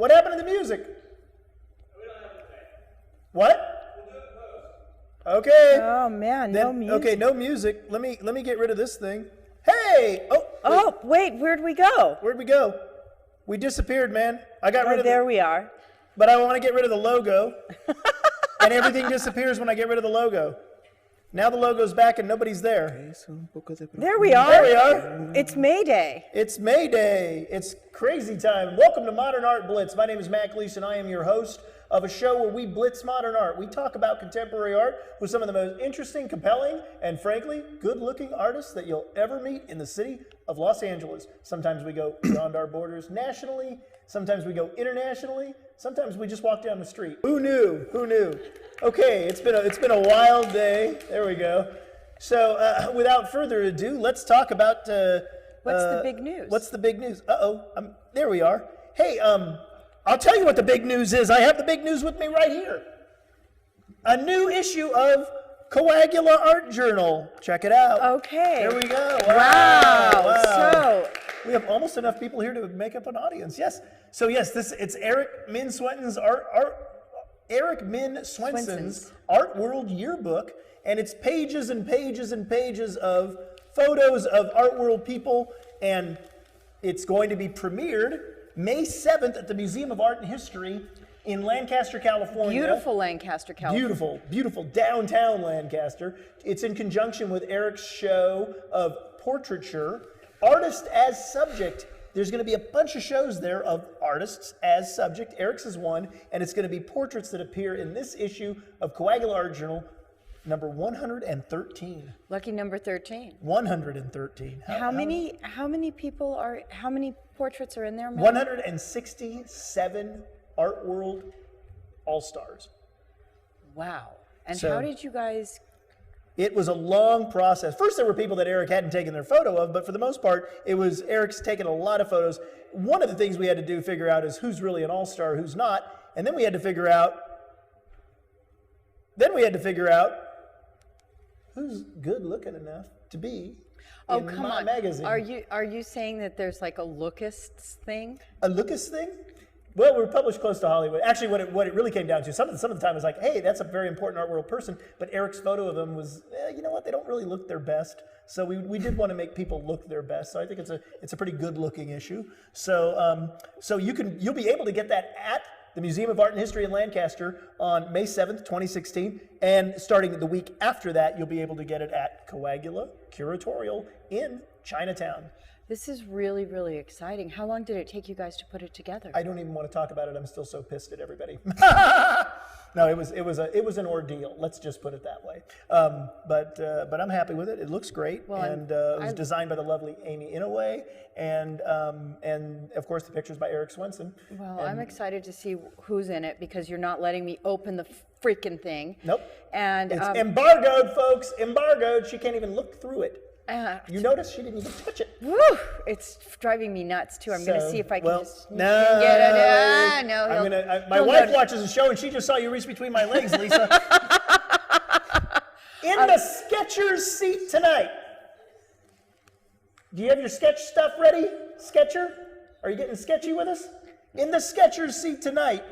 What happened to the music? We don't have it today. What? We'll do it in post. Okay. Oh man, no music. Okay, no music. Let me get rid of this thing. Hey! Oh, wait, where'd we go? Where'd we go? We disappeared, man. I got rid of There we are. But I want to get rid of the logo. And everything disappears when I get rid of the logo. Now the logo's back and nobody's there. There we are. There we are. It's May Day. It's May Day. It's crazy time. Welcome to Modern Art Blitz. My name is Matt Gleason. I am your host of a show where we blitz modern art. We talk about contemporary art with some of the most interesting, compelling, and frankly, good-looking artists that you'll ever meet in the city of Los Angeles. Sometimes we go beyond our borders nationally. Sometimes we go internationally. Sometimes we just walk down the street. Who knew? Who knew? Okay, it's been a wild day. There we go. So without further ado, let's talk about What's the big news? What's the big news? There we are. Hey, I'll tell you what the big news is. I have the big news with me right here. A new issue of Coagula Art Journal. Check it out. Okay. There we go. Wow. So we have almost enough people here to make up an audience. Yes. So yes, it's Eric Min Swenson's Art World Yearbook, and it's pages and pages and pages of photos of Art World people, and it's going to be premiered May 7th at the Museum of Art and History in Lancaster, California. beautiful Lancaster, California. Beautiful, beautiful downtown Lancaster. It's in conjunction with Eric's show of portraiture, Artist as Subject. There's going to be a bunch of shows there of artists as subject. Eric's is one, and it's going to be portraits that appear in this issue of Coagula Art Journal, number 113. Lucky number 13. 113. How many portraits are in there, Matt? 167 Art World All-Stars. Wow. And So- how did you guys... It was a long process. First, there were people that Eric hadn't taken their photo of, but for the most part, it was Eric's taken a lot of photos. One of the things we had to figure out is who's really an all-star, who's not, and then we had to figure out who's good-looking enough to be in come my on. magazine. Are you saying that there's like a lookists thing? A Lucas thing? Well, we're published close to Hollywood. Actually, what it really came down to, some of the time was like, hey, that's a very important art world person, but Eric's photo of them was, you know what, they don't really look their best. So we did want to make people look their best. So I think it's a pretty good looking issue. So you'll be able to get that at the Museum of Art and History in Lancaster on May 7th, 2016, and starting the week after that, you'll be able to get it at Coagula Curatorial in Chinatown. This is really, really exciting. How long did it take you guys to put it together? I don't even want to talk about it. I'm still so pissed at everybody. No, it was an ordeal. Let's just put it that way. But I'm happy with it. It looks great, Well, and it was designed by the lovely Amy Inouye, and of course the pictures by Eric Swenson. Well, I'm excited to see who's in it because you're not letting me open the freaking thing. Nope. And It's embargoed, folks. Embargoed. She can't even look through it. You notice she didn't even touch it. Woo! It's driving me nuts too. I'm going to see if I can just no. get it. No, my wife watches the show and she just saw you reach between my legs, Lisa. In the Skechers seat tonight. Do you have your sketch stuff ready, Sketcher? Are you getting sketchy with us? In the Skechers seat tonight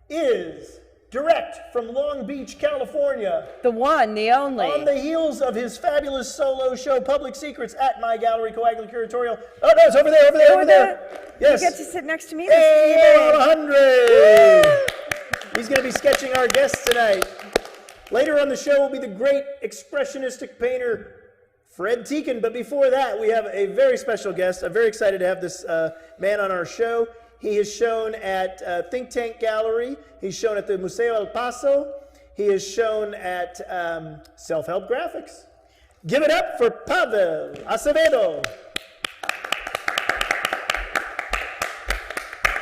is direct from Long Beach, California. The one, the only. On the heels of his fabulous solo show, Public Secrets, at my gallery, Coagula Curatorial. Oh, no, it's over there. Yes. You get to sit next to me, Hey, Mr. Abel Alejandre. He's going to be sketching our guests tonight. Later on the show will be the great expressionistic painter, Fred Tieken. But before that, we have a very special guest. I'm very excited to have this man on our show. He is shown at Think Tank Gallery. He's shown at the Museo El Paso. He is shown at Self-Help Graphics. Give it up for Pavel Acevedo.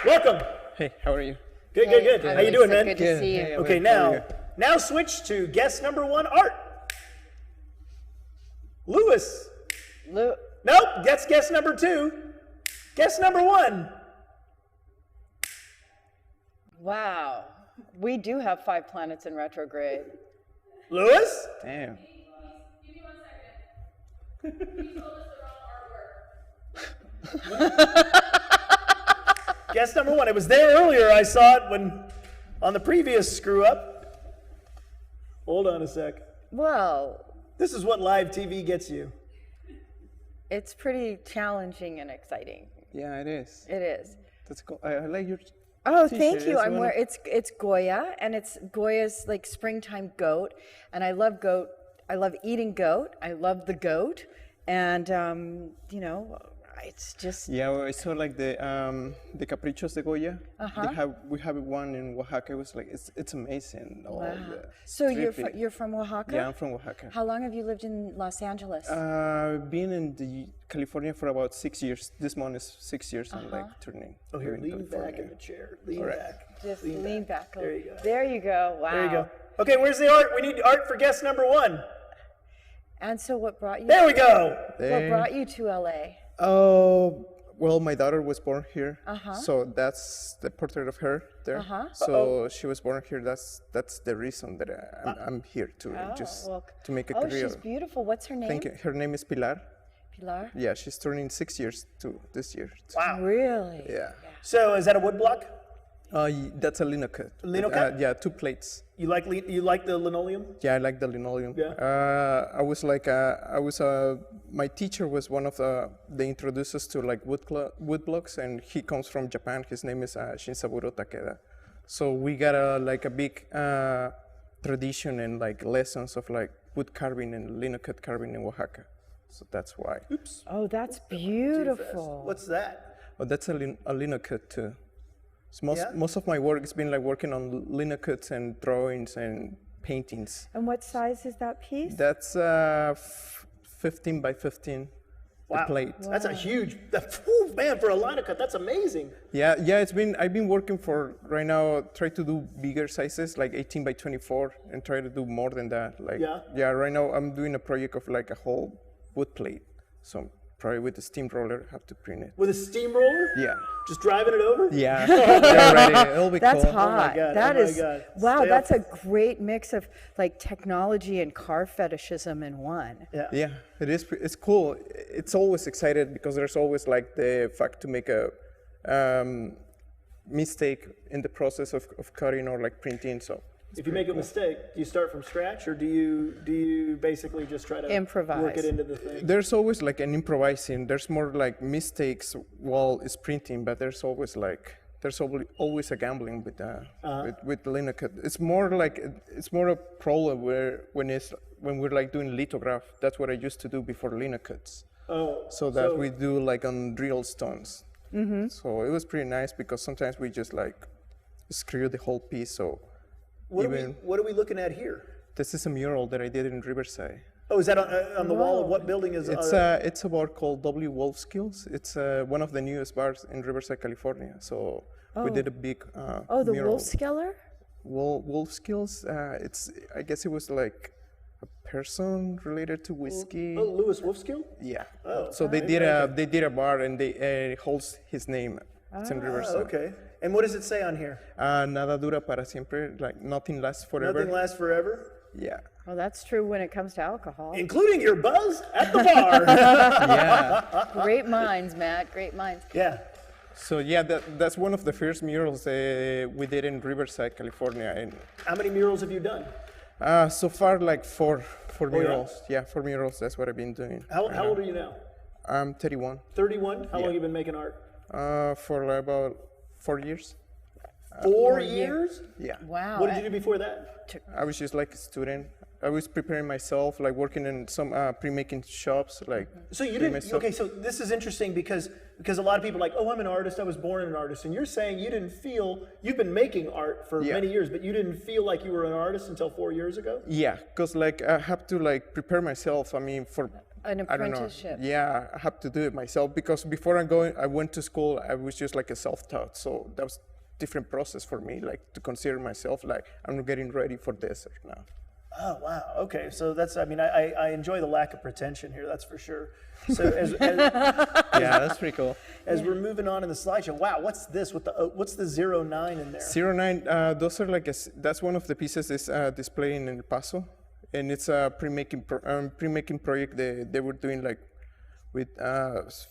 Welcome. Hey, how are you? Good. How you doing, man? Good to see you. Hey, Okay, now switch to guest number one, Art. Lewis. Nope, that's guest number two. Guest number one. Wow. We do have 5 planets in retrograde. Lewis? Damn. Give me 1 second. You told us the wrong artwork. guest number one. It was there earlier. I saw it on the previous screw up. Hold on a sec. Well, This is what live TV gets you. it's pretty challenging and exciting. Yeah, it is. It is. That's cool. I like your. Oh, t-shirt. thank you. It's I'm one wearing of- it's Goya, and it's Goya's like springtime goat, and I love goat. I love eating goat. I love the goat, and it's just Yeah, well, I saw like the Caprichos de Goya. We have one in Oaxaca. It was like it's amazing. All wow. the So stripping. you're from Oaxaca? Yeah, I'm from Oaxaca. How long have you lived in Los Angeles? Been in the California for about 6 years. This month is 6 years. I'm like turning. Oh, here, here in lean back California. in the chair. Lean All right. back. Just lean lean back. back. There you go. There you go. Wow. There you go. Okay, where's the art? We need art for guest number one. And so what brought you? There we go. What brought you to LA? Oh, well, my daughter was born here, Uh-huh. so that's the portrait of her there. Uh-huh. So she was born here. That's the reason that I'm here to to make a career. She's beautiful. What's her name? Thank you. Her name is Pilar. Pilar. Yeah, she's turning 6 years this year. Wow. Really? Yeah. So is that a wood block? That's a lino cut. Lino cut? Yeah, 2 plates. You like the linoleum? Yeah, I like the linoleum. Yeah. I was my teacher was one of the introducers to like wood blocks, and he comes from Japan. His name is Shinsaburo Takeda. So we got a big tradition and like lessons of like wood carving and lino cut carving in Oaxaca. So that's why. Oops. Oh, that's beautiful. What's that? Oh, that's a lino cut too. So Yeah? most of my work has been like working on lino cuts and drawings and paintings. And what size is that piece? That's 15 by 15 Wow. the plate. That's a huge, man, for a lino cut, that's amazing. Yeah, I've been working for right now, try to do bigger sizes, like 18 by 24, and try to do more than that. Like, Yeah? right now I'm doing a project of like a whole wood plate. So probably with the steamroller, have to print it. With a steamroller? Yeah. Just driving it over? Yeah, yeah, ready. It'll be That's cool. hot. God, That oh my is God. wow. Stay That's up. a great mix of like technology and car fetishism in one. Yeah. Yeah, it is. It's cool. It's always excited because there's always like the fact to make a mistake in the process of cutting or like printing. So If you make a mistake, do you start from scratch, or do you basically just try to Improvise. work it into the thing? there's always like an improvising. There's more like mistakes while it's printing, but there's always always a gambling with with the lino cut. It's more a problem when we're like doing lithograph. That's what I used to do before lino cuts. Oh, So that we do like on real stones. Mm-hmm. So it was pretty nice because sometimes we just like screw the whole piece. So what are we looking at here? this is a mural that I did in Riverside. Oh, is that on the wall of what building is? It's a bar called W Wolfskills. It's one of the newest bars in Riverside, California. So we did a big The mural. Wolfskeller? Wolfskills. I guess it was like a person related to whiskey. Oh, Louis Wolfskill? Yeah. Oh, So they did a bar and they holds his name. It's in Riverside. Oh, okay. And what does it say on here? Nada dura para siempre. Like nothing lasts forever. Nothing lasts forever, Yeah. Well, that's true when it comes to alcohol. including your buzz at the bar. Yeah. Great minds, Matt. Great minds. Yeah. So yeah, that's one of the first murals we did in Riverside, California. And How many murals have you done? so far, like four yeah? murals. Yeah, 4 murals. That's what I've been doing. How old are you now? I'm 31. 31? How long have you been making art? For like about 4 years. 4 years? Yeah. Wow. What did you do before that? I was just like a student. I was preparing myself, like working in some pre-making shops, like. So you doing didn't. myself. Okay, so this is interesting because a lot of people are like, oh, I'm an artist. I was born an artist, and you're saying you didn't feel you've been making art for Yeah. many years, but you didn't feel like you were an artist until 4 years ago. Yeah, because like I have to like prepare myself. I mean, for An I don't know. apprenticeship. Yeah, I have to do it myself because before I went to school, I was just like a self-taught. So that was different process for me, like to consider myself like I'm getting ready for this now. Oh wow. Okay, so that's. I mean, I enjoy the lack of pretension here. That's for sure. So Yeah, that's pretty cool. as we're moving on in the slideshow, wow, what's this? What's the 09 in there? 09, those are like that's one of the pieces is displaying in El Paso, and it's a pre-making project. They were doing like with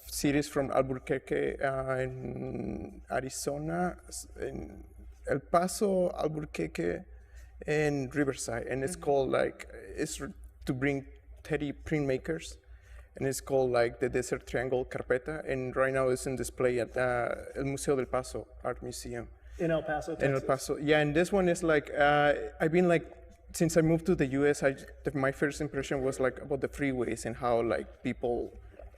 cities from Albuquerque in Arizona, in El Paso, Albuquerque, and Riverside. And it's called like, it's to bring 30 printmakers. And it's called like the Desert Triangle Carpeta. And right now it's in display at El Museo del Paso Art Museum. In El Paso, Texas. In El Paso, yeah. And this one is like, I've been like, since I moved to the US, my first impression was like about the freeways and how like people,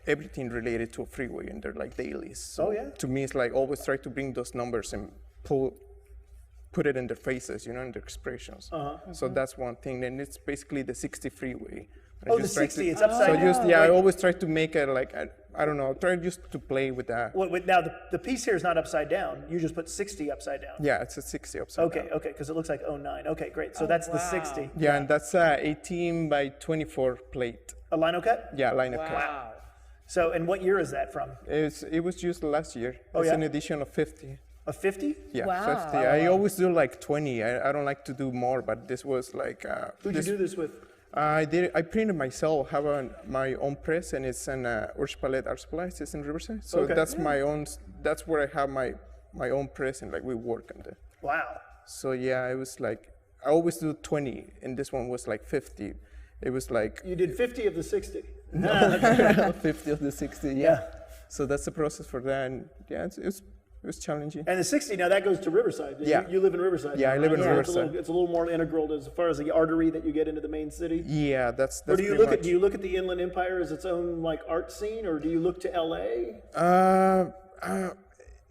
everything related to a freeway in their like dailies. So to me, it's like always try to bring those numbers and put it in their faces, you know, in their expressions. So that's one thing. And it's basically the 60 freeway. Oh, the 60, it's upside down. So I always try to make it like, I don't know, try just to play with that. Well, now, the piece here is not upside down. You just put 60 upside down. Yeah, it's a 60 upside down. Okay, because it looks like 09. Okay, great. So that's the 60. Yeah, and that's 18 by 24 plate. A lino cut? Yeah, lino cut. Wow. So, and what year is that from? It was used last year. Oh, it's yeah? an edition of 50. A 50? Yeah, Wow. 50. I always do like 20. I don't like to do more, but this was like... Who'd you do this with? I printed myself, have my own press, and it's in Urge Palette Art Supplies, it's in Riverside. So that's my own, that's where I have my own press, and like we work on that. Wow. So yeah, it was like, I always do 20, and this one was like 50. It was like... You did 50 of the 60. No, 50 of the 60, yeah. So that's the process for that, and yeah, it was challenging. And the 60, now that goes to Riverside. Yeah. You live in Riverside. Yeah, now, I live right? in Riverside. It's a little more integral as far as the artery that you get into the main city. Yeah, that's Or do you pretty look much. at the Inland Empire as its own like art scene, or do you look to LA?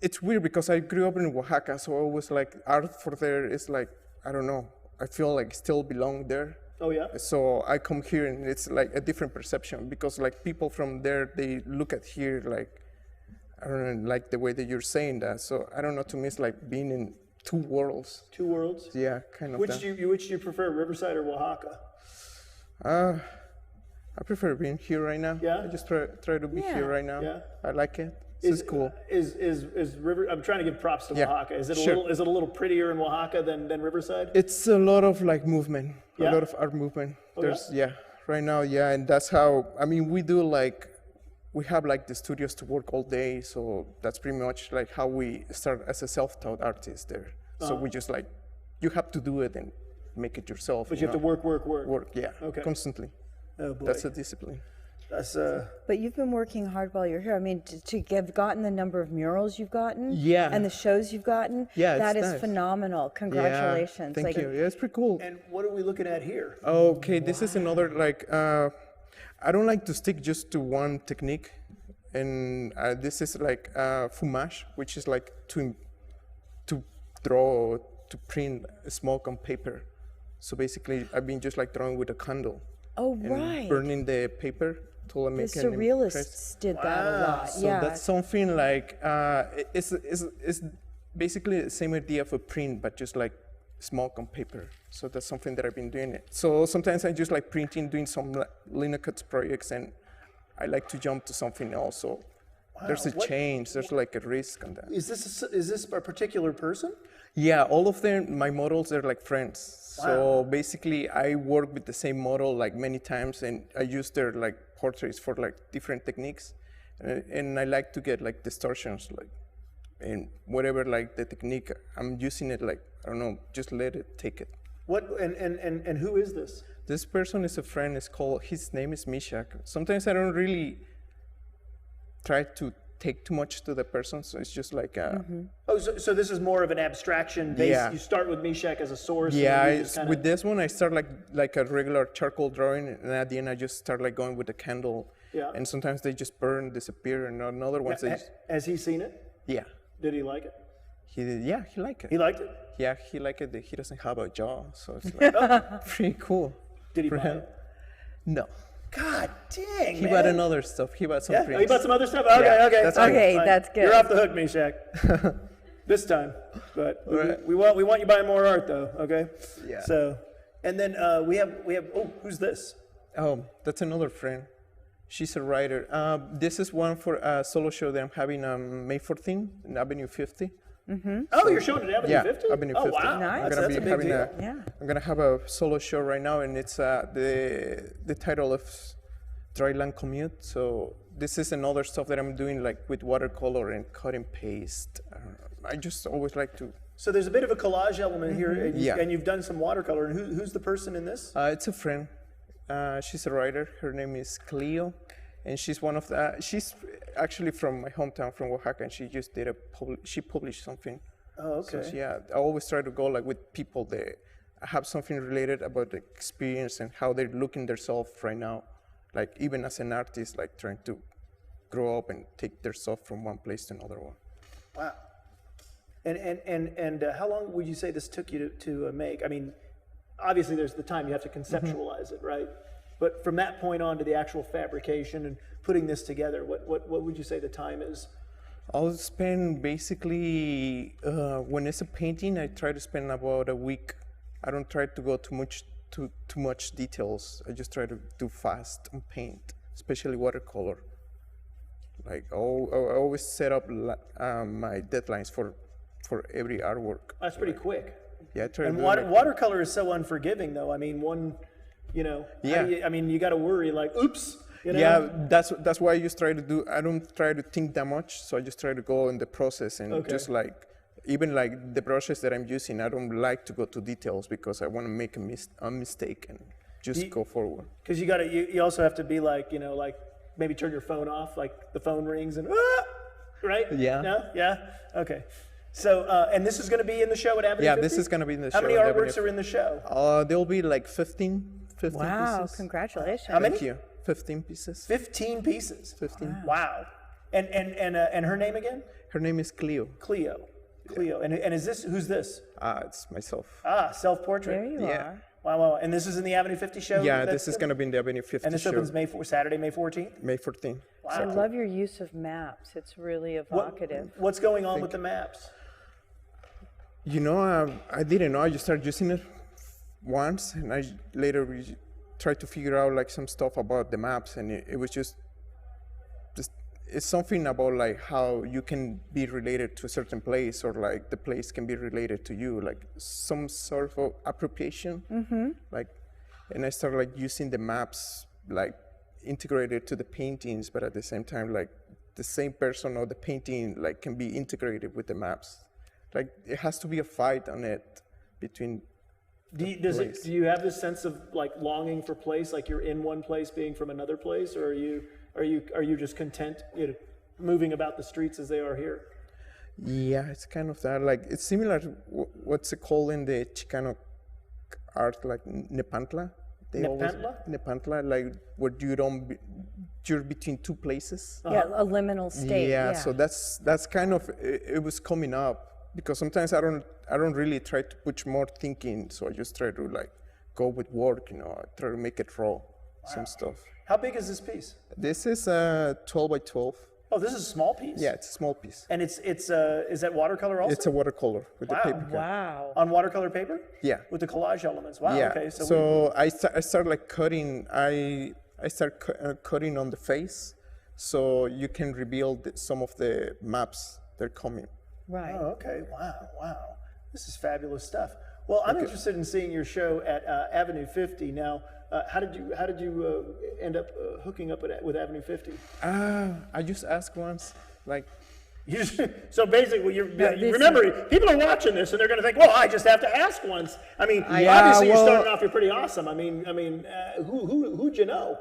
It's weird because I grew up in Oaxaca, so I was like, art for there is like, I don't know, I feel like still belong there. Oh yeah. So I come here and it's like a different perception because like people from there, they look at here like, I don't know, like the way that you're saying that. So I don't know, to me it's like being in two worlds. Two worlds. Yeah, kind of. Which do you prefer, Riverside or Oaxaca? I prefer being here right now. Yeah? I just try to be here right now. Yeah. I like it. It's cool. Is River? I'm trying to give props to Yeah, Oaxaca. Is it sure. a little prettier in Oaxaca than Riverside? It's a lot of like movement, Yeah? a lot of art movement. Oh, There's right now, and that's how, I mean, we have like the studios to work all day, so that's pretty much like how we start as a self-taught artist there. So we just like, you have to do it and make it yourself. But you have to work. Work, yeah, Okay. constantly. Oh boy. That's a discipline. That's But you've been working hard while you're here. I mean, to have gotten the number of murals you've gotten, Yeah. and the shows you've gotten, Yeah, that it's is nice. phenomenal. Congratulations! Yeah, thank you. Yeah, it's pretty cool. And what are we looking at here? Okay, this is another like, I don't like to stick just to one technique. And this is like fumage, which is like to draw, to print smoke on paper. So basically, I've been just like drawing with a candle. Oh, and right. burning the paper till I The make an surrealists impress. did that a lot. So Yeah. that's something like, it's basically the same idea of a print, but just like smoke on paper. So that's something that I've been doing. So sometimes I just like printing, doing some Linux projects, and I like to jump to something else. So there's a change, there's like a risk on that. Is this a particular person? Yeah, all of them, my models, are like friends. So basically, I work with the same model like many times, and I use their like portraits for like different techniques, and I like to get like distortions, like, and whatever like the technique I'm using it, like, I don't know, just let it take it. What and who is this? This person is a friend. His name is Mishak. Sometimes I don't really try to take too much to the person, so it's just like Oh, so this is more of an abstraction base. Yeah. You start with Mishak as a source. yeah, and you just kinda- with this one I start like a regular charcoal drawing, and at the end I just start like going with the candle. Yeah. And sometimes they just burn, disappear, and another ones they Has he seen it? yeah. Did he like it? He did, yeah, he liked it. He liked it. Yeah, he liked it. He doesn't have a jaw, so it's like pretty cool. Did he for buy him. it? No. God dang, He man. bought another stuff. He bought some Yeah, prints. he bought some other stuff. Okay, Yeah, okay, that's fine, Okay, fine. that's good. You're off the hook, Mishak. This time, but Right. we want you buying more art though. Okay. Yeah. So, and then we have. Oh, who's this? Oh, that's another friend. She's a writer. This is one for a solo show that I'm having on May 14th in Avenue 50. Oh, you're showing it at Avenue Yeah, 50? Avenue Oh 50. wow, Nice. I'm that's gonna a be big having deal. Yeah. I'm gonna have a solo show right now, and it's the title of dry land commute. So this is another stuff that I'm doing like with watercolor and cut and paste. I just always like to. So there's a bit of a collage element here, and, Yeah. and you've done some watercolor. And who's the person in this? It's a friend. She's a writer. Her name is Cleo, and she's one of the. She's actually from my hometown, from Oaxaca, and she just did she published something. Oh, okay. So yeah, I always try to go like with people that have something related about the experience and how they're looking themselves right now. Like even as an artist, like trying to grow up and take their stuff from one place to another one. Wow. And how long would you say this took you to make? I mean, obviously there's the time you have to conceptualize it, right? But from that point on to the actual fabrication and putting this together, what would you say the time is? I'll spend basically, when it's a painting, I try to spend about a week. I don't try to go too much details. I just try to do fast and paint, especially watercolor. Like I always set up my deadlines for every artwork. That's pretty quick. Yeah, I try And to do it like- watercolor is so unforgiving, though. I mean, Yeah. you got to worry like, oops. You know? Yeah, that's why I just try to do. I don't try to think that much, so I just try to go in the process and just like, even like the brushes that I'm using, I don't like to go to details because I want to make a mistake and just go forward. Because you also have to be like, like maybe turn your phone off, like the phone rings and right? Yeah. No? Yeah. Okay. So and this is going to be in the show at Avenue 50? Yeah, this is going to be in the show. How many at Avenue artworks are in the show? There'll be like 15 Wow, pieces. congratulations. How many? Thank you. 15 pieces. 15 pieces. 15. Wow. And her name again? Her name is Cleo. Cleo. And is this, who's this? It's myself. Self-portrait. There you Yeah. are. Wow. And this is in the Avenue 50 show? Yeah, this is going to be in the Avenue 50 And this show. opens Saturday, May 14th? May 14th. I love your use of maps. It's really evocative. What's going on with the maps? I didn't know. I just started using it once, and I later tried to figure out like some stuff about the maps, and it was just it's something about like how you can be related to a certain place, or like the place can be related to you, like some sort of appropriation. Like, and I started like using the maps like integrated to the paintings, but at the same time like the same person or the painting like can be integrated with the maps. Like it has to be a fight on it between. Do you have this sense of like longing for place, like you're in one place being from another place, or are you just content moving about the streets as they are here? Yeah, it's kind of that. Like it's similar to what's it called in the Chicano art, like Nepantla. Nepantla, like where you're between two places. Yeah, a liminal state. Yeah, so that's kind of it was coming up. Because sometimes I don't really try to put more thinking, so I just try to like go with work, I try to make it raw, some stuff. How big is this piece? This is 12 by 12. Oh, this is a small piece. Yeah, it's a small piece. And is that watercolor also? It's a watercolor with the paper. Wow. On watercolor paper? Yeah. With the collage elements. Wow. Yeah. Okay. So I start like cutting. I start cutting on the face, so you can reveal some of the maps that are coming. Right. Oh, okay. Wow. This is fabulous stuff. Well, I'm interested in seeing your show at Avenue 50. Now, how did you end up hooking up with Avenue 50? I just asked once, like. So basically, remember, people are watching this and they're going to think, well, I just have to ask once. I mean, obviously you're starting off, you're pretty awesome. I mean, who'd you know?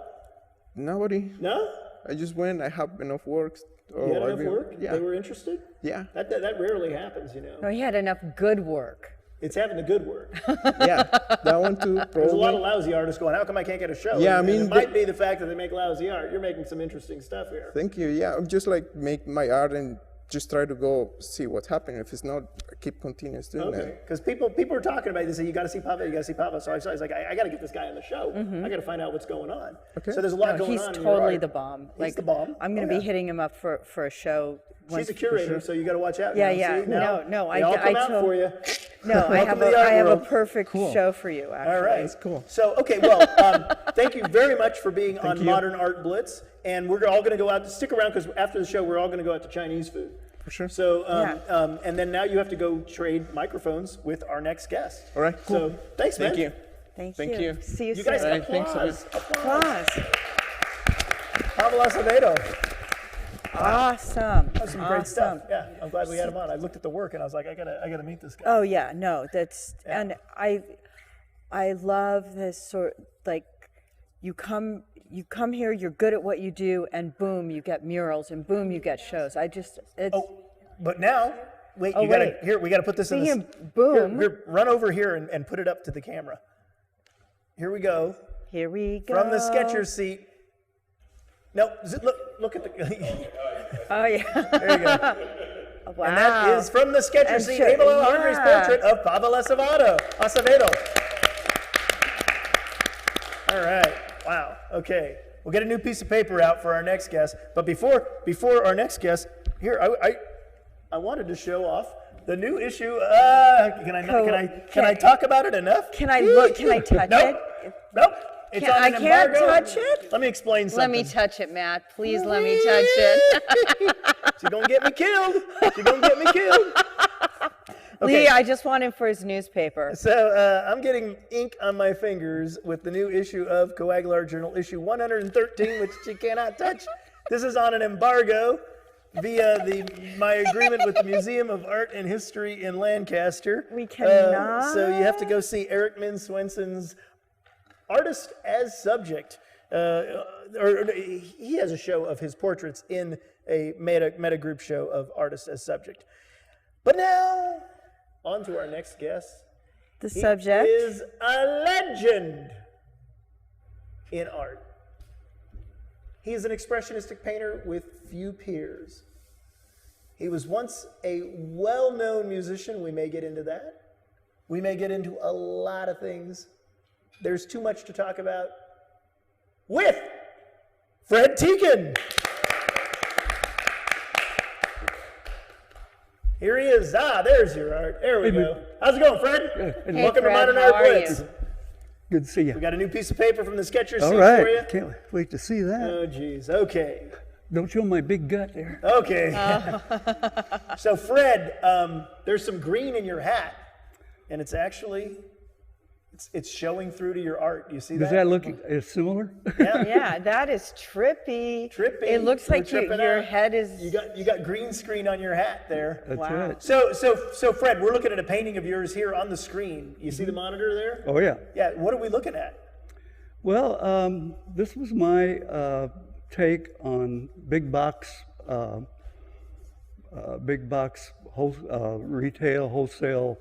Nobody. No? I just went. I have enough work. You had enough work? Yeah. They were interested? Yeah. That rarely happens, No, he had enough good work. It's having the good work. Yeah, that one too. Probably. There's a lot of lousy artists going, how come I can't get a show? Yeah, and, I mean, it might be the fact that they make lousy art. You're making some interesting stuff here. Thank you. Yeah, I'm just like make my art and just try to go see what's happening. If it's not, I keep continuous doing that. Because people are talking about it. They say, you got to see Pava, you got to see Pava. So I was like, I got to get this guy on the show. I got to find out what's going on. Okay. So there's a lot going on. He's totally the bomb. He's the bomb. I'm going to be hitting him up for a show. She's a curator, so you got to watch out. Yeah, See, no. I'll come out for you. No, I have a perfect show for you, actually. All right. That's cool. So, okay, well, thank you very much for being on Modern Art Blitz. And we're all going to go out. Stick around, because after the show, we're all going to go out to Chinese food. For sure. So, and then now you have to go trade microphones with our next guest. All right, cool. So, thanks, man. Thank you. Thank Thank you. you. See you You soon. guys, All right, thanks. applause. Applause. Pavel Acevedo. Awesome. That's some great stuff. Yeah, I'm glad we had him on. I looked at the work and I was like, I gotta meet this guy. Oh yeah, no, that's and I love this sort like you come here, you're good at what you do, and boom, you get murals, and boom, you get shows. But now, wait, we gotta put this in this. Boom. Here, run over here and put it up to the camera. Here we go. Here we go. From the Skechers seat. No, look at the. Oh yeah. There you go. Wow. And that is from the Skechers seat, Abel Alejandre's portrait of Pavel Acevedo. All right. Wow. Okay. We'll get a new piece of paper out for our next guest. But before our next guest, here I wanted to show off the new issue. Can I talk about it enough? Can I look? Can I touch it? Nope. It's on an embargo. I can't touch it. Let me explain something. Let me touch it, Matt. Please let me touch it. She's gonna get me killed. Okay. Lee, I just want him for his newspaper. So I'm getting ink on my fingers with the new issue of Coagula Art Journal, issue 113, which she cannot touch. This is on an embargo via my agreement with the Museum of Art and History in Lancaster. We cannot. So you have to go see Eric Min Swenson's Artist as Subject. Or he has a show of his portraits in a meta group show of Artist as Subject. But now, on to our next guest. The subject is a legend in art. He is an expressionistic painter with few peers. He was once a well-known musician. We may get into that. We may get into a lot of things. There's too much to talk about with Fred Tieken. Here he is. There's your art. There we go. How's it going, Fred? Good. Hey, Welcome Fred, to Modern how Art are Blitz. you? Good to see you. We got a new piece of paper from the Skechers All seat right. for you. Can't wait to see that. Oh, geez. Okay. Don't show my big gut there. Okay. So, Fred, there's some green in your hat, and it's actually, it's showing through to your art. You see that? Does that look similar? Yeah. Yeah, that is trippy. Trippy. It looks We're like tripping your out. head is. You got green screen on your hat there. That's Wow. it. So Fred, we're looking at a painting of yours here on the screen. You see the monitor there? Oh, yeah. Yeah. What are we looking at? Well, this was my take on big box retail, wholesale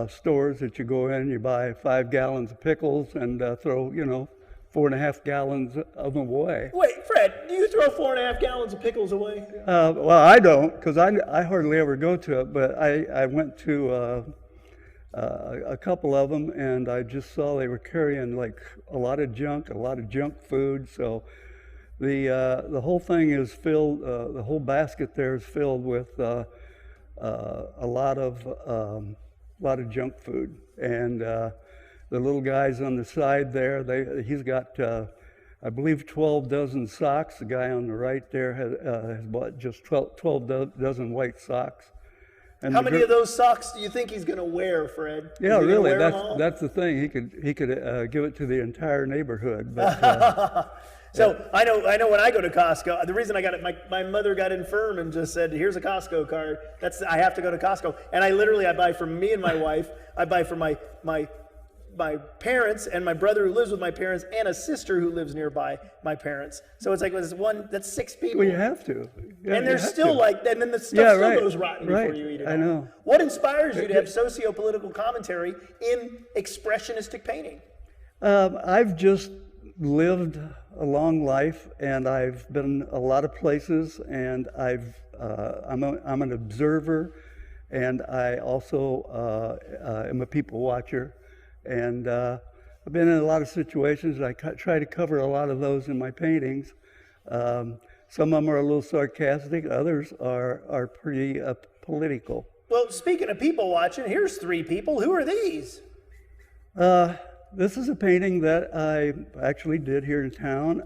stores that you go in, you buy 5 gallons of pickles and throw, 4.5 gallons of them away. Wait, Fred, do you throw 4.5 gallons of pickles away? Well, I don't, because I hardly ever go to it, but I went to a couple of them, and I just saw they were carrying like a lot of junk food. So the whole thing is filled. The whole basket there is filled with a lot of junk food. And the little guys on the side there, he's got I believe 12 dozen socks. The guy on the right there has bought just 12 dozen white socks. And How many of those socks do you think he's going to wear, Fred? Yeah, Is he gonna really. wear them all? That's the thing. He could give it to the entire neighborhood. But So I know when I go to Costco, the reason I got it, my mother got infirm and just said, "Here's a Costco card. I have to go to Costco." And I buy for me and my wife. I buy for my parents and my brother who lives with my parents and a sister who lives nearby my parents. So it's like that's 6 people. well, you have to. Yeah, And there's you have still to. and then the stuff Yeah, still right, goes rotten right. before you eat it. I all. know. What inspires you to have socio-political commentary in expressionistic painting? I've just lived a long life, and I've been a lot of places, and I'm an observer, and I also am a people watcher, and I've been in a lot of situations. I try to cover a lot of those in my paintings. Some of them are a little sarcastic, others are pretty political. Well, speaking of people watching, here's 3 people. Who are these? This is a painting that I actually did here in town.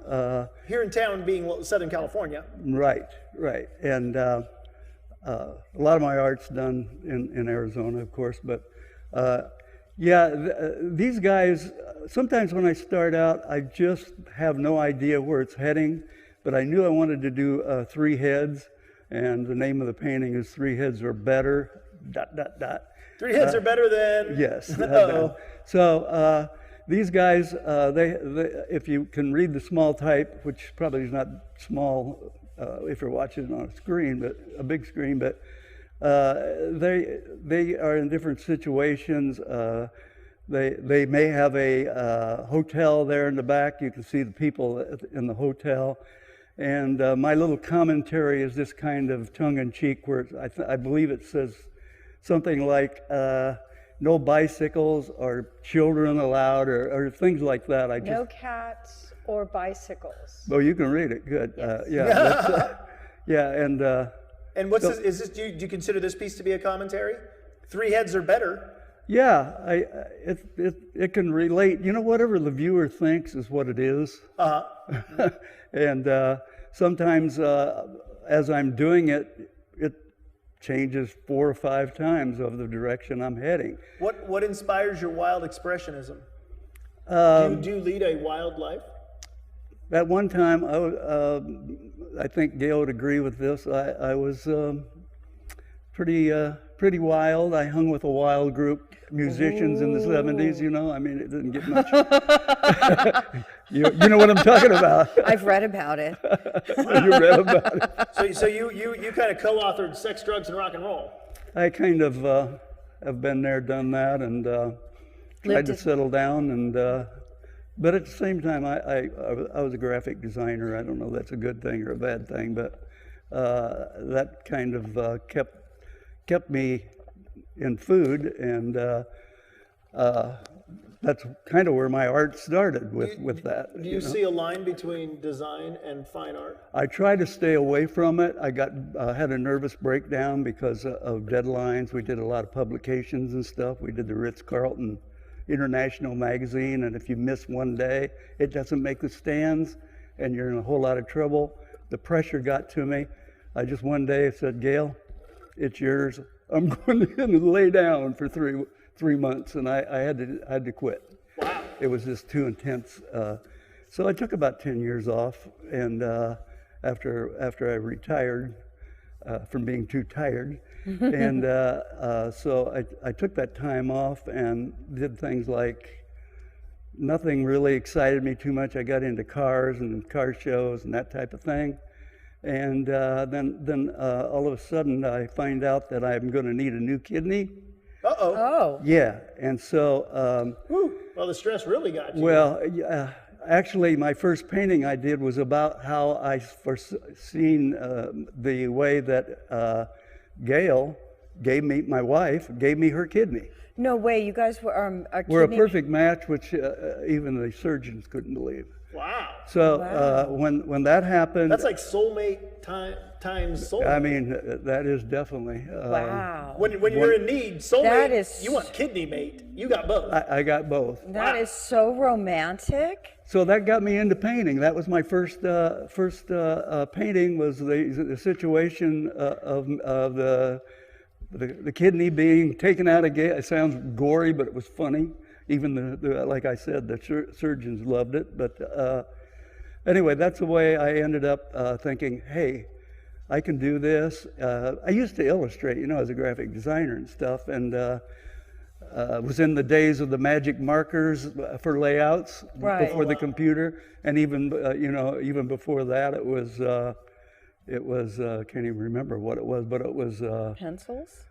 Here in town being Southern California. Right. And a lot of my art's done in Arizona, of course, but these guys, sometimes when I start out, I just have no idea where it's heading. but I knew I wanted to do 3 heads, and the name of the painting is 3 Heads Are Better, ... 3 heads are better than... Yes. Uh-oh. So these guys, they, if you can read the small type, which probably is not small if you're watching it on a screen, but a big screen, but they are in different situations. They may have a hotel there in the back. You can see the people in the hotel. And my little commentary is this kind of tongue-in-cheek, where I believe it says something like, no bicycles or children allowed, or things like that. No cats or bicycles. Oh, you can read it, good. Yes. And what's this, is this, do you consider this piece to be a commentary? 3 heads are better. Yeah, it can relate. You know, whatever the viewer thinks is what it is. Uh-huh. And sometimes as I'm doing it, it changes 4 or 5 times of the direction I'm heading. What inspires your wild expressionism? Do you lead a wild life? At one time, I think Gail would agree with this. I was pretty wild. I hung with a wild group, musicians in the 70s, you know. I mean, it didn't get much. you know what I'm talking about. I've read about it. You read about it. So you kind of co-authored Sex, Drugs, and Rock and Roll. I kind of have been there, done that, and tried to settle down. And but at the same time, I was a graphic designer. I don't know if that's a good thing or a bad thing, but that kind of kept me in food, and that's kind of where my art started with that. Do you see a line between design and fine art? I try to stay away from it. I had a nervous breakdown because of deadlines. We did a lot of publications and stuff. We did the Ritz-Carlton International magazine, and if you miss one day, it doesn't make the stands, and you're in a whole lot of trouble. The pressure got to me. I just one day said, Gail, it's yours. I'm going to lay down for three months, and I had to quit. Wow. It was just too intense. So I took about 10 years off, and after I retired from being too tired, and so I took that time off and did things like, nothing really excited me too much. I got into cars and car shows and that type of thing. And then all of a sudden I find out that I'm going to need a new kidney. Uh-oh. Oh. Yeah, and so... Well, the stress really got you. Well, actually, my first painting I did was about how I foreseen the way that Gail gave me, my wife, gave me her kidney. No way, you guys were We're a perfect match, which even the surgeons couldn't believe. Wow. So when that happened... That's like soulmate times soulmate. I mean, that is definitely... wow. When you're in need, soulmate, you want kidney mate. You got both. I got both. That is so romantic. So that got me into painting. That was my first painting, was the situation of the kidney being taken out of Gail. It sounds gory, but it was funny. Even like I said, the surgeons loved it. But anyway, that's the way I ended up thinking, hey, I can do this. I used to illustrate, you know, as a graphic designer and stuff, and was in the days of the magic markers for layouts before the computer, and even even before that, it was can't even remember what it was, but it was Pencils?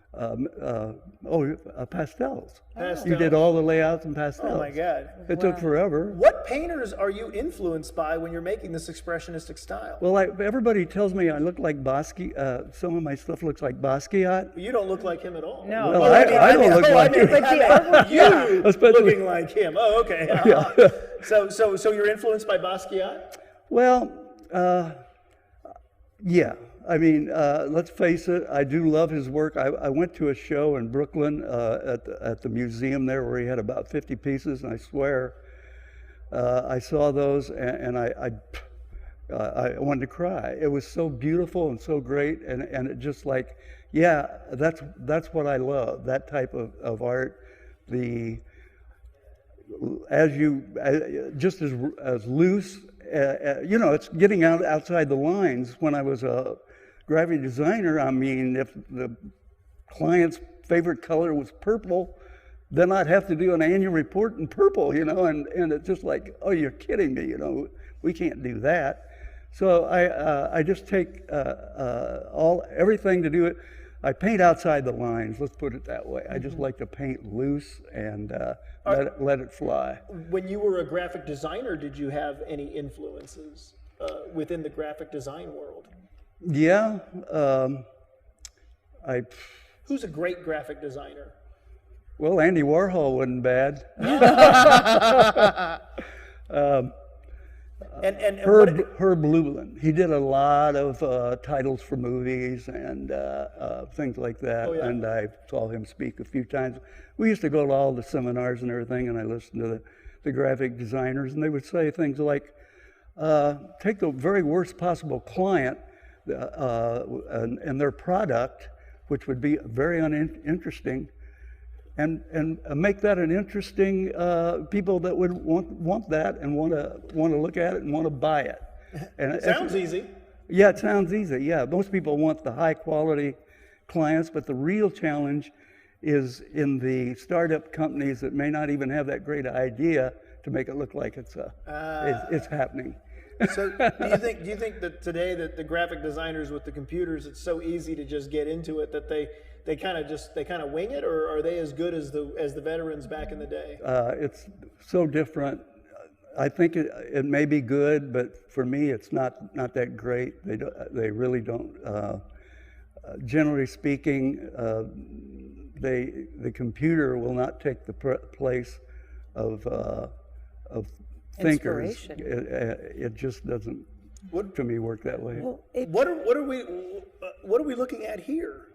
pastels. Pastels. You did all the layouts in pastels. Oh my God. It took forever. What painters are you influenced by when you're making this expressionistic style? Well, everybody tells me I look like Basquiat. Some of my stuff looks like Basquiat. You don't look like him at all. No. Well, I don't look like him. But the artwork, You Especially- looking like him. Oh, okay. So you're influenced by Basquiat? Well, yeah. I mean, let's face it, I do love his work. I went to a show in Brooklyn at the museum there where he had about 50 pieces, and I swear I saw those and I wanted to cry. It was so beautiful and so great, and it just like, yeah, that's what I love, that type of art. Just as loose you know, it's getting outside the lines. When I was a graphic designer, I mean, if the client's favorite color was purple, then I'd have to do an annual report in purple, you know, and it's just like, oh, you're kidding me, you know, we can't do that. So I just take everything to do it. I paint outside the lines, let's put it that way. I just like to paint loose and let it fly. When you were a graphic designer, did you have any influences within the graphic design world? Yeah. Who's a great graphic designer? Well, Andy Warhol wasn't bad. Herb Lublin. He did a lot of titles for movies and things like that. Oh, yeah. And I saw him speak a few times. We used to go to all the seminars and everything, and I listened to the graphic designers, and they would say things like, take the very worst possible client and their product, which would be very uninteresting, and make that an interesting people that would want that and want to look at it and want to buy it. And Sounds easy. Yeah, it sounds easy. Yeah, most people want the high quality clients, but the real challenge is in the startup companies that may not even have that great idea to make it look like it's happening. So do you think that today that the graphic designers with the computers, it's so easy to just get into it that they kind of wing it, or are they as good as the veterans back in the day? It's so different. I think it may be good, but for me, it's not that great. They really don't. Generally speaking, the computer will not take the place of thinkers. It just doesn't, to me, work that way. Well, what are we looking at here?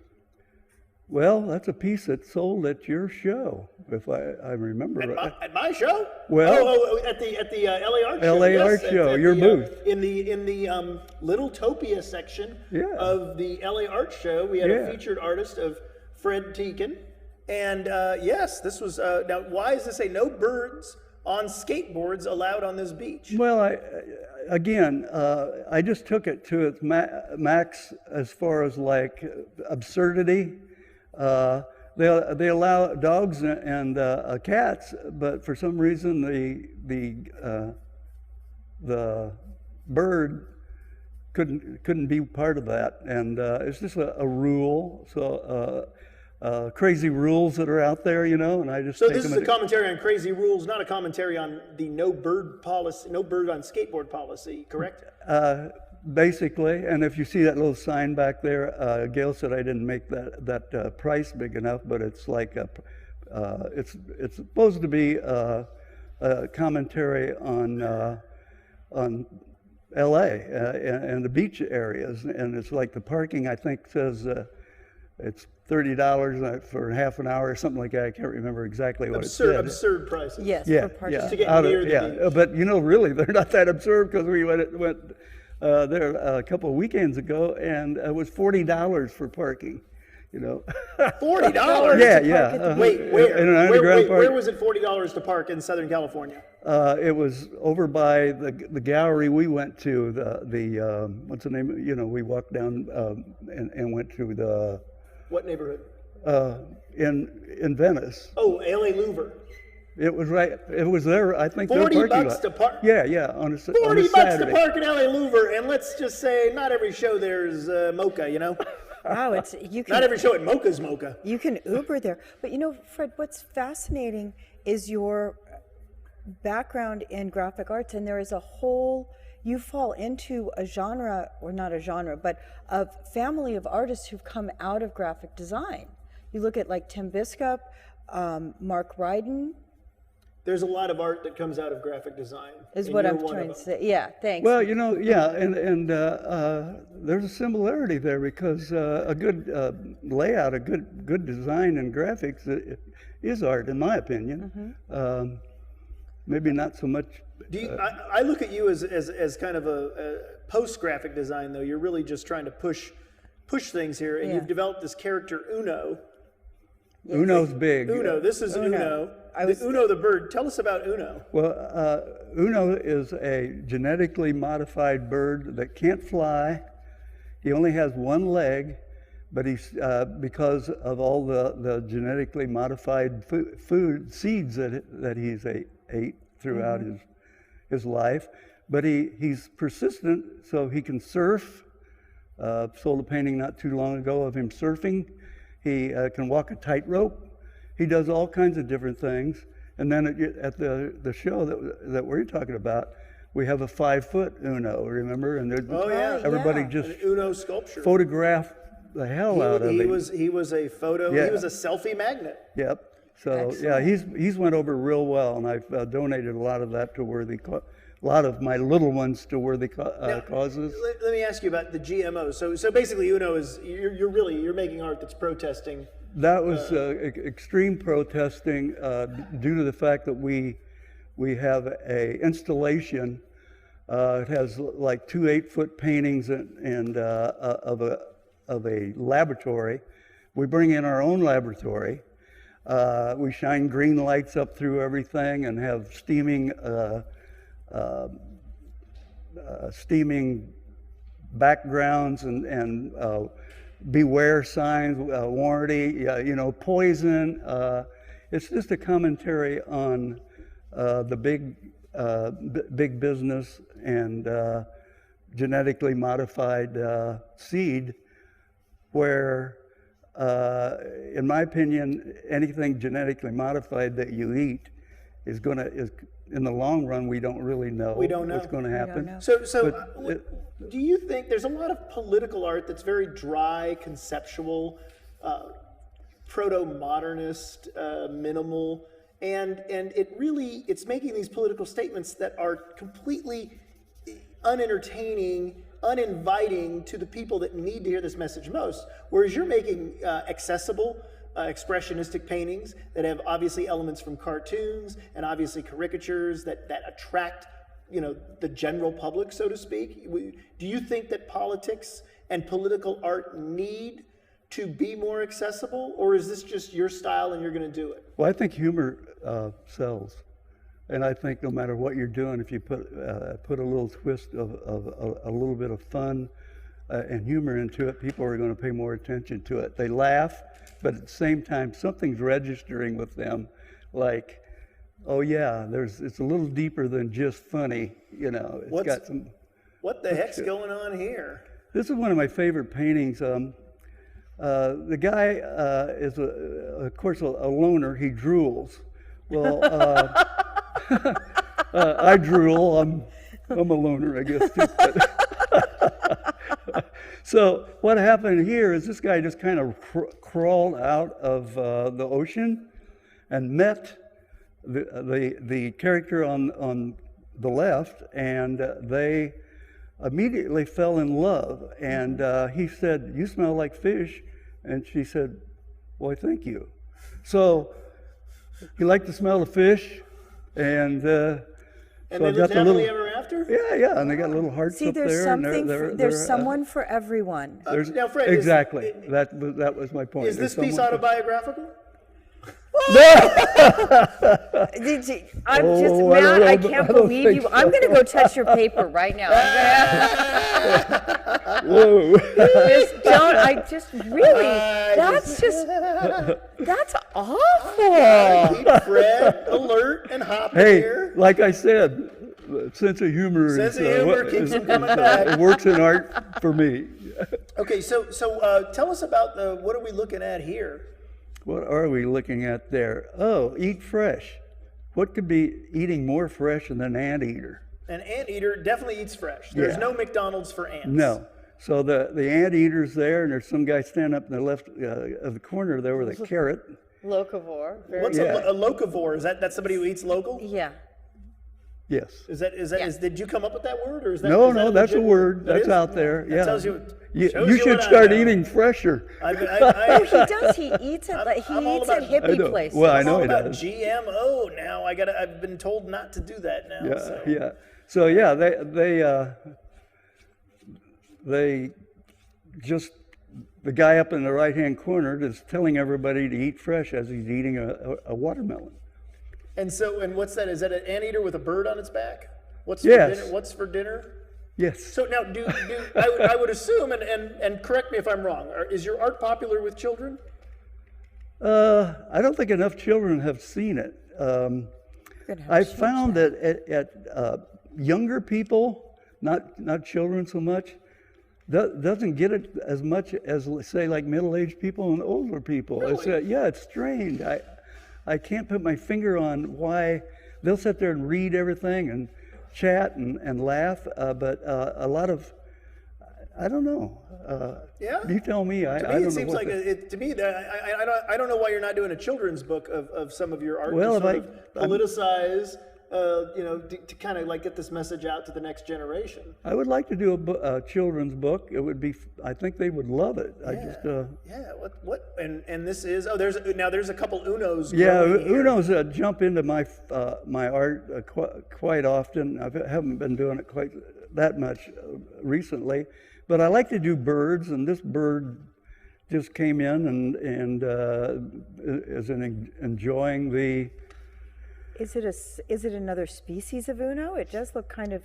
Well, that's a piece that sold at your show, if I remember right. At my show? Well, at the LA Art Show. LA Art Show, your booth. In the Little Topia section of the LA Art Show, we had a featured artist of Fred Tieken, and yes, this was now. Why does this say no birds on skateboards allowed on this beach? Well, I just took it to its max as far as like absurdity. They allow dogs and cats, but for some reason the bird couldn't be part of that, and it's just a rule. So crazy rules that are out there, you know, and I just. So this is a commentary on crazy rules, not a commentary on the no bird policy, no bird on skateboard policy, correct? Basically, and if you see that little sign back there, Gail said I didn't make that price big enough, but it's like it's supposed to be a commentary on L.A. And the beach areas, and it's like the parking I think says it's $30 for half an hour or something like that. I can't remember exactly what it said. Absurd prices. Yes, yeah, for parking. To get near the beach. But you know, really, they're not that absurd because we went there a couple of weekends ago, and it was $40 for parking. You know, $40. Yeah. Wait, where? In an underground park. Where was it $40 to park in Southern California? It was over by the gallery we went to. The what's the name? You know, we walked down and went to the. What neighborhood? In Venice. Oh, L.A. Louvre. It was right. It was there. I think. $40 to park. Yeah. On a $40 Saturday. to park in L.A. Louvre, and let's just say, not every show there's mocha. You know. Wow, you can. Not every show at Mocha's mocha. You can Uber there, but you know, Fred, what's fascinating is your background in graphic arts, and there is a whole. You fall into a genre, or not a genre, but a family of artists who've come out of graphic design. You look at like Tim Biskup, Mark Ryden. There's a lot of art that comes out of graphic design. Is what I'm trying to say. Yeah, thanks. Well, you know, and there's a similarity there because a good layout, a good design and graphics is art, in my opinion. Mm-hmm. Maybe not so much. I look at you as kind of a post-graphic design, though. You're really just trying to push things here, and you've developed this character Uno. Uno's big. Uno. This is Uno. Uno the bird. Tell us about Uno. Well, Uno is a genetically modified bird that can't fly. He only has one leg, but he's because of all the genetically modified food seeds that he's ate throughout his life. But he's persistent, so he can surf. Sold a painting not too long ago of him surfing. He can walk a tightrope. He does all kinds of different things. And then at the show that we're talking about, we have a 5-foot Uno, remember? And everybody just an Uno sculpture. Photographed the hell out of it. He was a photo. Yeah. He was a selfie magnet. Yep. So he's went over real well, and I've donated a lot of that to a lot of my little ones to worthy causes. Let me ask you about the GMOs. So basically, Uno is you're making art that's protesting. That was extreme protesting due to the fact that we have a installation. It has like 2 8-foot paintings and of a laboratory. We bring in our own laboratory. We shine green lights up through everything and have steaming backgrounds and beware signs, warranty, poison. It's just a commentary on the big business and genetically modified seed, where, in my opinion, anything genetically modified that you eat is in the long run, we don't really know. We don't know what's going to happen. Do you think there's a lot of political art that's very dry, conceptual, proto-modernist, minimal, and it's making these political statements that are completely unentertaining, uninviting to the people that need to hear this message most, whereas you're making accessible, expressionistic paintings that have obviously elements from cartoons and obviously caricatures that attract the general public, so to speak. Do you think that politics and political art need to be more accessible, or is this just your style and you're going to do it? Well, I think humor sells, and I think no matter what you're doing, if you put a little twist of a little bit of fun and humor into it, people are going to pay more attention to it. They laugh, but at the same time, something's registering with them, like, oh yeah, it's a little deeper than just funny, It's got some. What the heck's going on here? This is one of my favorite paintings. The guy is, of course, a loner. He drools. Well, I drool. I'm a loner, I guess, too. So what happened here is this guy just kind of crawled out of the ocean and met the character on the left, and they immediately fell in love. And he said, "You smell like fish," and she said, "Why, thank you." So he liked the smell of fish, and so they lived happily ever after? Yeah, and they got little hearts up there. There's someone for everyone. Now, Fred, exactly. That was my point. Is this piece autobiographical? I can't believe you. I'm going to go touch your paper right now. Whoa. That's awful. Keep Fred alert and hopping here. Like I said, sense of humor keeps him coming back. It works in art for me. Okay, so tell us about what are we looking at here? What are we looking at there? Oh, eat fresh. What could be eating more fresh than an anteater? An anteater definitely eats fresh. There's no McDonald's for ants. No. So the anteater's there, and there's some guy standing up in the left of the corner there with a carrot. Locavore. What's a locavore? Is that somebody who eats local? Yeah. Yes. Did you come up with that word, or is that? No, that's a word. That's out there. That tells you. You should start eating fresher. He does. He eats at hippie places. Well, I know he does. does. GMO now. I've been told not to do that now. Yeah. So yeah, they just, the guy up in the right-hand corner is telling everybody to eat fresh as he's eating a watermelon. And so, and what's that? Is that an anteater with a bird on its back? What's Yes. for dinner? What's for dinner? Yes. So now, I would assume, and correct me if I'm wrong, is your art popular with children? I don't think enough children have seen it. I found that at younger people, not children so much, doesn't get it as much as, say, like middle-aged people and older people. Really? It's strange. I can't put my finger on why. They'll sit there and read everything and chat and laugh, but a lot of, I don't know. Yeah? You tell me. I To me, don't it know seems what like I don't know why you're not doing a children's book of some of your art Well, to if sort of politicize, to kind of like get this message out to the next generation. I would like to do a children's book. It would be. I think they would love it. Yeah. What? And this is. Oh, there's a couple Unos. Yeah, growing here. Unos jump into my my art quite often. I haven't been doing it quite that much recently, but I like to do birds, and this bird just came in and is enjoying the. Is it another species of Uno? It does look kind of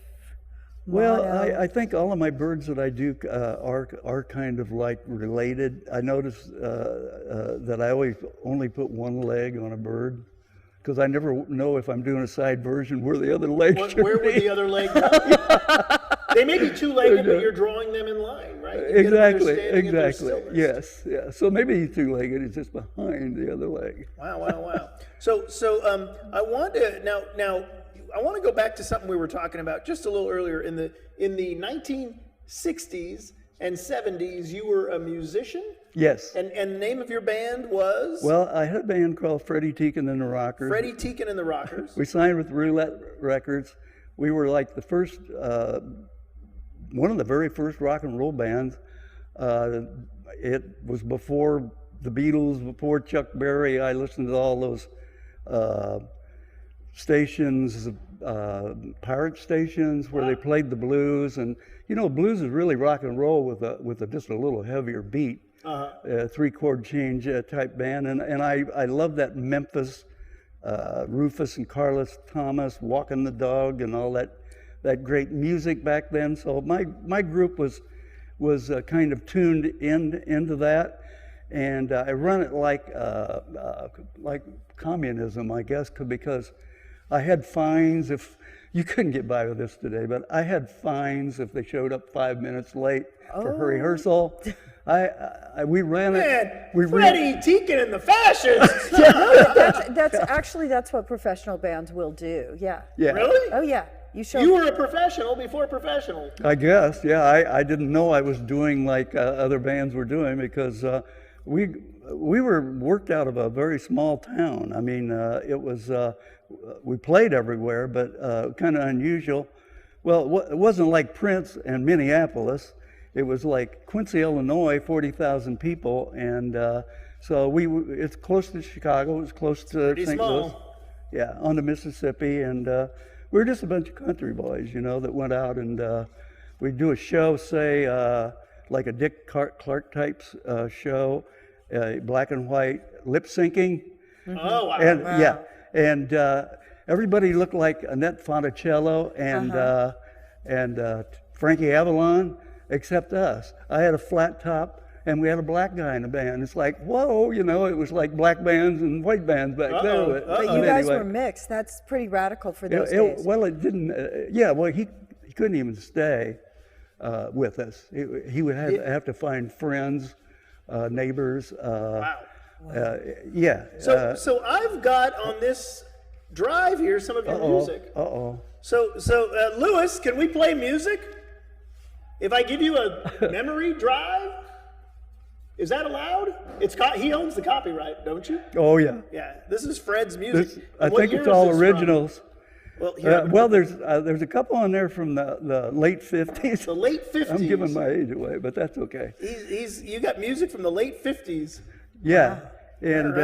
Well, mono. I think all of my birds that I do are kind of like related. I notice that I always only put one leg on a bird because I never know if I'm doing a side version where the other leg should Where be. would the other leg go? They may be two-legged, but you're drawing them in line, right? You get them when they're standing if they're Yes, yeah. So maybe he's two-legged. He's just behind the other leg. Wow. So I want to now I want to go back to something we were talking about just a little earlier. In the 1960s and 70s, you were a musician, Yes. and the name of your band was Well, I had a band called Freddie Tieken and the Rockers. Freddie Tieken and the Rockers. We signed with Roulette Records. We were like the first, one of the very first rock and roll bands. It was before the Beatles, before Chuck Berry. I listened to all those stations, pirate stations where they played the blues. And you know, blues is really rock and roll with just a little heavier beat. Three-chord change type band. And I love that Memphis, Rufus and Carlos Thomas, Walking the Dog, and all that great music back then. So my group was kind of tuned into that, and I run it like communism, I guess, because I had fines if you couldn't get by with this today, but I had fines if they showed up 5 minutes late for rehearsal. We ran it. Freddie Tieken and the Fascists. That's what professional bands will do. Yeah. Yeah. Really? Oh yeah. You were a professional before professional. I guess, yeah. I didn't know I was doing like other bands were doing because we were worked out of a very small town. I mean, it was we played everywhere, but kind of unusual. Well, it wasn't like Prince and Minneapolis. It was like Quincy, Illinois, 40,000 people, and so it's close to Chicago. It's close to St. Louis. Yeah, on the Mississippi, and we were just a bunch of country boys, that went out and we'd do a show, say like a Dick Clark type show, black and white, lip syncing. Oh wow! And yeah, and everybody looked like Annette Fonticello and Frankie Avalon, except us. I had a flat top, and we had a black guy in the band. It's like, whoa, it was like black bands and white bands back there. But you guys were mixed. That's pretty radical for those days. Well, it didn't. He couldn't even stay with us. He would have to find friends, neighbors. Wow. Yeah. So I've got on this drive here some of your music. So Lewis, can we play music? If I give you a memory drive, is that allowed? He owns the copyright, don't you? Oh yeah. Yeah. This is Fred's music. I think it's all originals. Well, there's a couple on there from the late 50s. The late 50s. I'm giving my age away, but that's okay. You got music from the late 50s. Yeah. And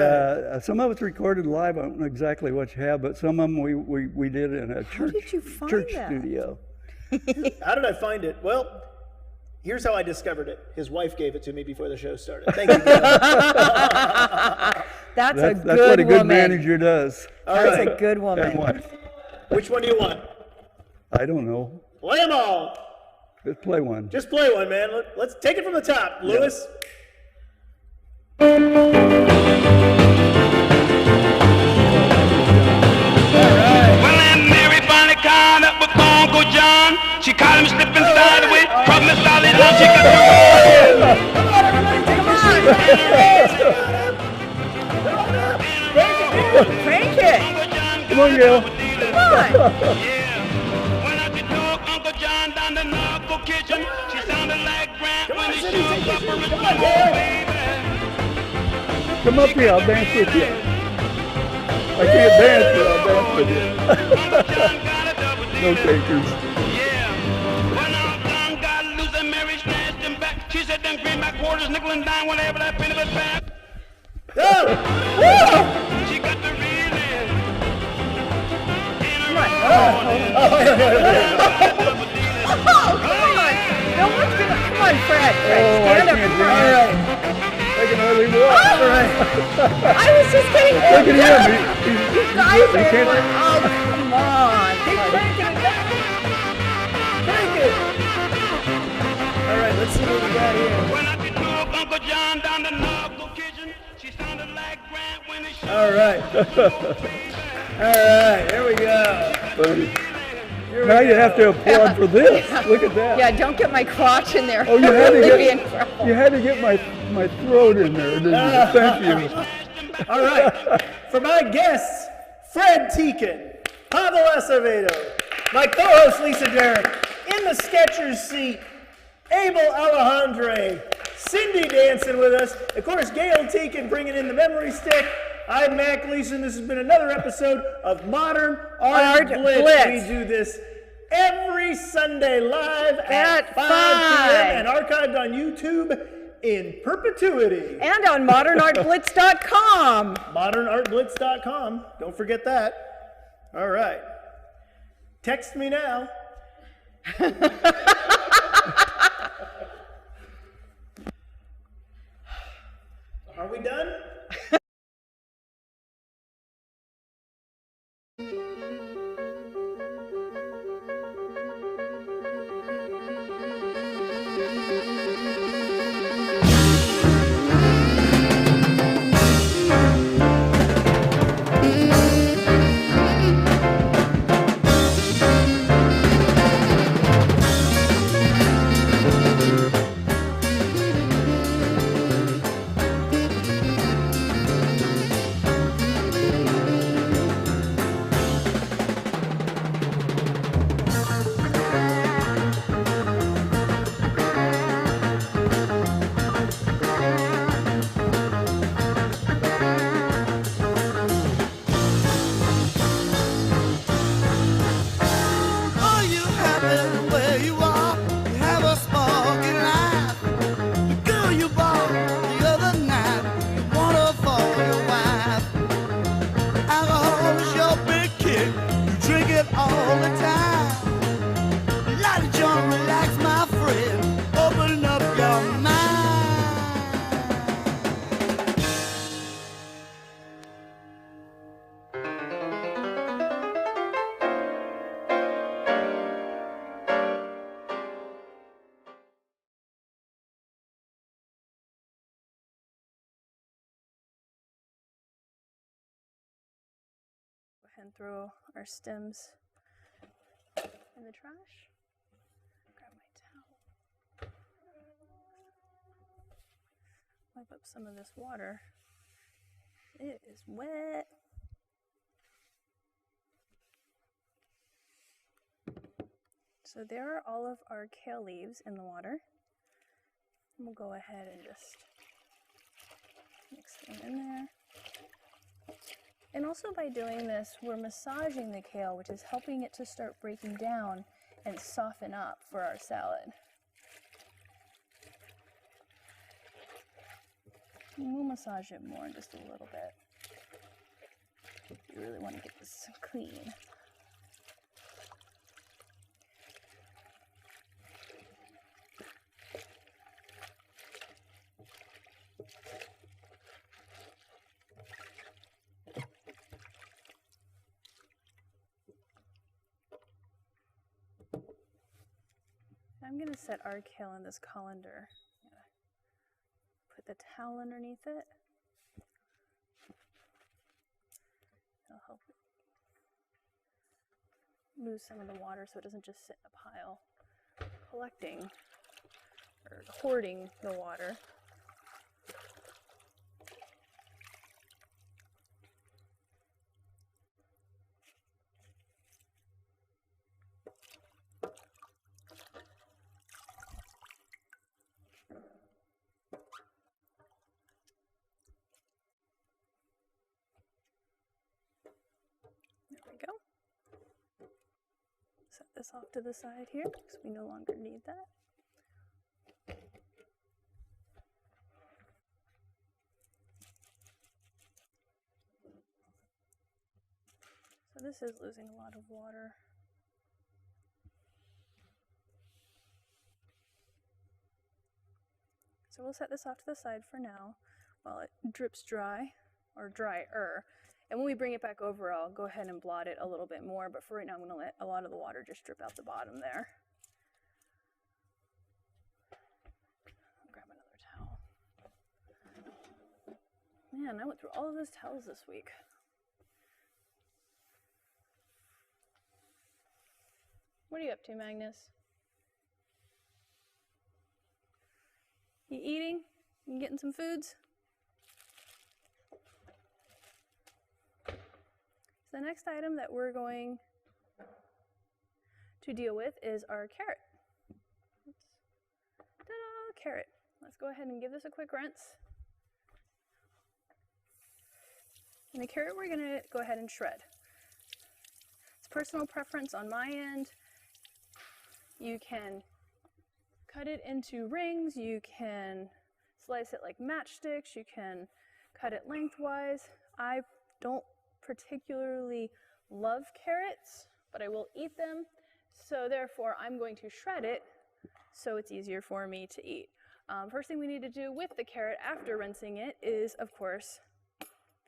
some of it's recorded live. I don't know exactly what you have, but some of them we did in a church studio. How did I find it? Well, here's how I discovered it. His wife gave it to me before the show started. Thank you. That's a good That's what a good woman. manager does. That's a good woman. And wife. Which one do you want? I don't know. Play them all. Let's play one. Just play one, man. Let's take it from the top. Lewis. Well, Aunt Mary finally caught up with Uncle John. She caught him slipping sideways from the solid how she got the Crank it. Uncle John Come on, Gail. Come on. Yeah. When I took Uncle John down the knuckle kitchen, she sounded like Grant when he shook up her baby. Come up here, I'll dance with you. I can't dance, but I'll dance with you. Uncle John got a double No deal. takers. Yeah. When Uncle John got loose and Mary snatched him back, she said, "Them greenback quarters, nickel and dime, whatever that penny was back." She got the reeling. Come on. No one's gonna. Come on, Fred. Fred, Oh, I stand up. can't Come on. dance. Like an early walk. I was just getting. Look at him. Guys, He can't. oh, come on. Keep cranking it down. Crank it. All right, let's see what we got here. When I took Uncle John down the knuckle kitchen, she sounded like Grant when he shook. All right. All right, there we go. Now you have to applaud for this. Look at that. Yeah, don't get my crotch in there. Oh, you had to Really be in get trouble. you had to get my throat in there, didn't you? Thank you. All right. For my guests, Fred Tieken, Pavel Acevedo, my co-host Lisa Derrick, in the Skechers seat, Abel Alejandre, Cindy dancing with us, of course Gail Tieken bringing in the memory stick. I'm Mac Gleason. This has been another episode of Modern Art Blitz. We do this every Sunday live at 5 p.m. and archived on YouTube in perpetuity. And on modernartblitz.com. ModernArtBlitz.com. Don't forget that. All right. Text me now. Are we done? Are you happy where you are? You have a spark in life. The girl you bought the other night, you want her for your wife. Alcohol is your big kick. You drink it all the time. Light a joint, relax, my friend. Open up your mind. And throw our stems in the trash. Grab my towel. Wipe up some of this water. It is wet. So there are all of our kale leaves in the water. We'll go ahead and just mix them in there. And also by doing this, we're massaging the kale, which is helping it to start breaking down and soften up for our salad. And we'll massage it more in just a little bit. You really want to get this clean. I'm going to set our kale in this colander. Put the towel underneath it. It'll help lose some of the water so it doesn't just sit in a pile, collecting or hoarding the water. There we go. Set this off to the side here because we no longer need that. So this is losing a lot of water. So we'll set this off to the side for now while it drips dry, or drier. And when we bring it back over, I'll go ahead and blot it a little bit more, but for right now I'm gonna let a lot of the water just drip out the bottom there. I'll grab another towel. Man, I went through all of those towels this week. What are you up to, Magnus? You eating? You getting some foods? So the next item that we're going to deal with is our carrot. Ta-da, carrot. Let's go ahead and give this a quick rinse. And the carrot we're gonna go ahead and shred. It's personal preference on my end. You can cut it into rings, you can slice it like matchsticks, you can cut it lengthwise. I don't particularly love carrots, but I will eat them, so therefore I'm going to shred it so it's easier for me to eat. First thing we need to do with the carrot after rinsing it is, of course,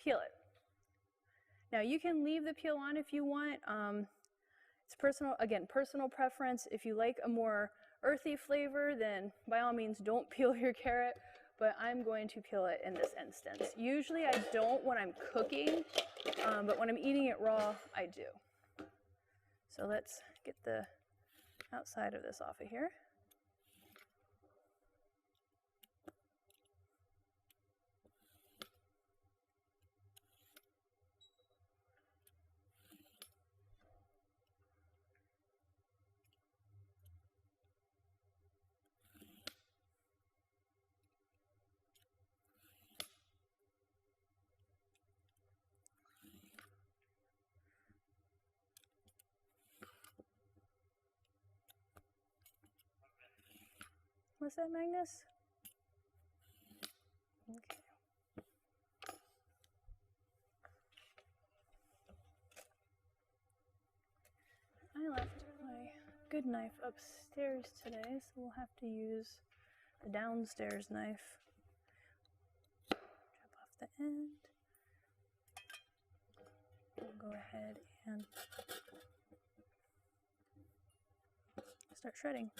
peel it. Now you can leave the peel on if you want. It's personal preference. If you like a more earthy flavor, then by all means don't peel your carrot, but I'm going to peel it in this instance. Usually I don't when I'm cooking, but when I'm eating it raw, I do. So let's get the outside of this off of here. What's that, Magnus? Okay. I left my good knife upstairs today, so we'll have to use the downstairs knife. Chop off the end. We'll go ahead and start shredding.